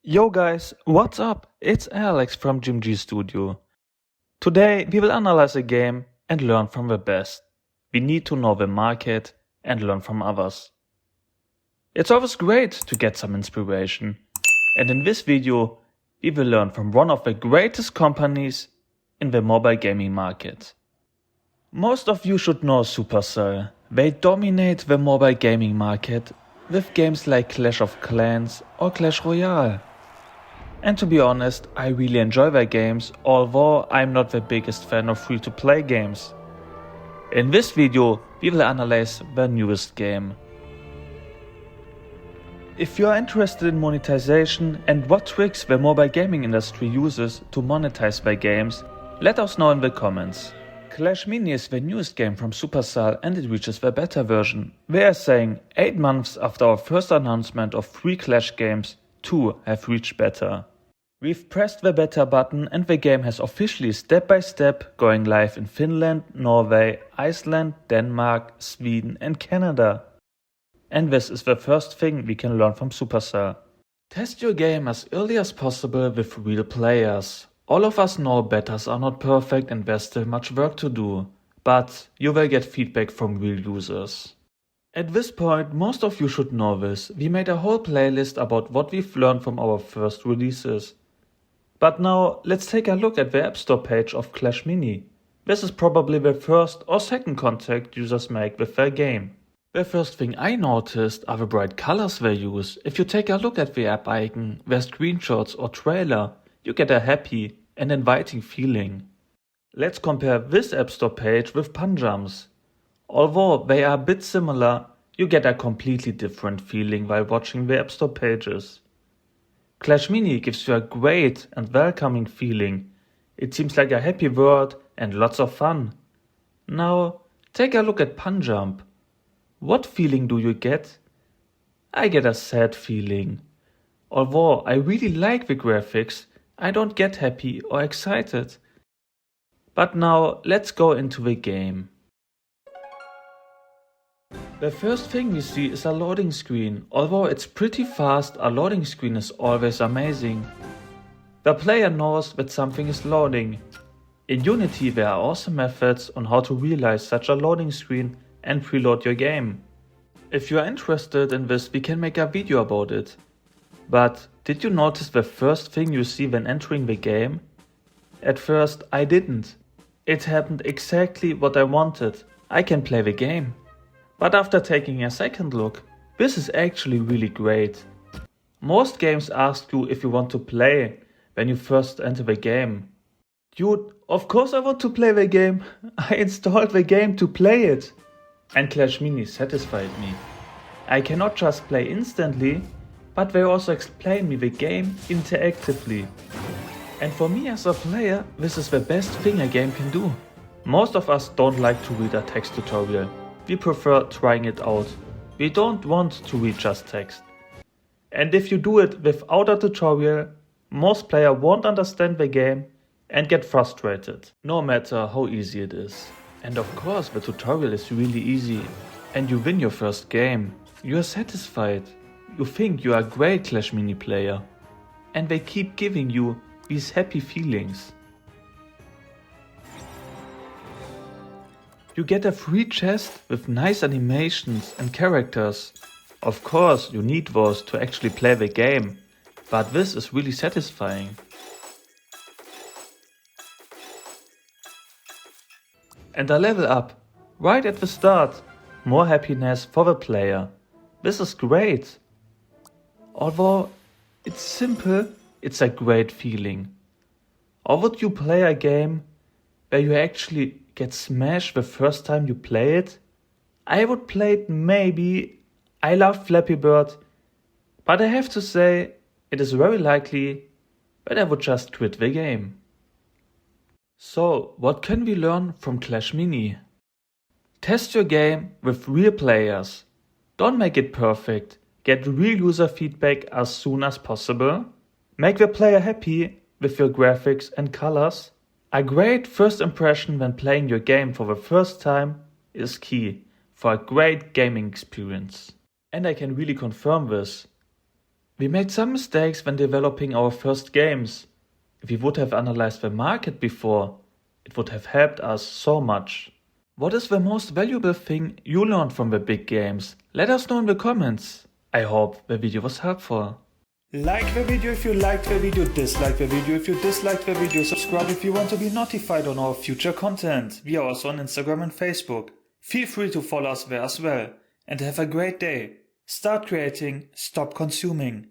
Yo guys, what's up? It's Alex from GMGStudio. Today we will analyze a game and learn from the best. We need to know the market and learn from others. It's always great to get some inspiration. And in this video we will learn from one of the greatest companies in the mobile gaming market. Most of you should know Supercell. They dominate the mobile gaming market with games like Clash of Clans or Clash Royale. And to be honest, I really enjoy their games, although I'm not the biggest fan of free-to-play games. In this video, we will analyze their newest game. If you are interested in monetization and what tricks the mobile gaming industry uses to monetize their games, let us know in the comments. Clash Mini is the newest game from Supercell and it reaches the beta version. They are saying 8 months after our first announcement of 3 Clash games, 2 have reached beta. We've pressed the beta button and the game has officially step by step going live in Finland, Norway, Iceland, Denmark, Sweden and Canada. And this is the first thing we can learn from Supercell. Test your game as early as possible with real players. All of us know betas are not perfect and there's still much work to do, but you will get feedback from real users. At this point, most of you should know this. We made a whole playlist about what we've learned from our first releases. But now, let's take a look at the App Store page of Clash Mini. This is probably the first or second contact users make with their game. The first thing I noticed are the bright colors they use. If you take a look at the app icon, their screenshots or trailer, you get a happy and inviting feeling. Let's compare this App Store page with Punjam's. Although they are a bit similar, you get a completely different feeling while watching the App Store pages. Clash Mini gives you a great and welcoming feeling. It seems like a happy world and lots of fun. Now, take a look at Punjab. What feeling do you get? I get a sad feeling. Although I really like the graphics, I don't get happy or excited. But now, let's go into the game. The first thing we see is a loading screen. Although it's pretty fast, a loading screen is always amazing. The player knows that something is loading. In Unity there are awesome methods on how to realize such a loading screen and preload your game. If you are interested in this, we can make a video about it. But did you notice the first thing you see when entering the game? At first I didn't. It happened exactly what I wanted. I can play the game. But after taking a second look, this is actually really great. Most games ask you if you want to play when you first enter the game. Dude, of course I want to play the game. I installed the game to play it. And Clash Mini satisfied me. I cannot just play instantly, but they also explain me the game interactively. And for me as a player, this is the best thing a game can do. Most of us don't like to read a text tutorial. We prefer trying it out. We don't want to read just text. And if you do it without a tutorial, most players won't understand the game and get frustrated, no matter how easy it is. And of course the tutorial is really easy and you win your first game. You are satisfied. You think you are a great Clash Mini player. And they keep giving you these happy feelings. You get a free chest with nice animations and characters. Of course, you need those to actually play the game, but this is really satisfying. And a level up, right at the start. More happiness for the player. This is great. Although it's simple, it's a great feeling. Or would you play a game where you actually get smashed the first time you play it? I would play it maybe. I love Flappy Bird, but I have to say it is very likely that I would just quit the game. So what can we learn from Clash Mini? Test your game with real players. Don't make it perfect. Get real user feedback as soon as possible. Make the player happy with your graphics and colors. A great first impression when playing your game for the first time is key for a great gaming experience. And I can really confirm this. We made some mistakes when developing our first games. If we would have analyzed the market before, it would have helped us so much. What is the most valuable thing you learned from the big games? Let us know in the comments. I hope the video was helpful. Like the video if you liked the video, dislike the video if you disliked the video, subscribe if you want to be notified on our future content. We are also on Instagram and Facebook. Feel free to follow us there as well. And have a great day. Start creating, stop consuming.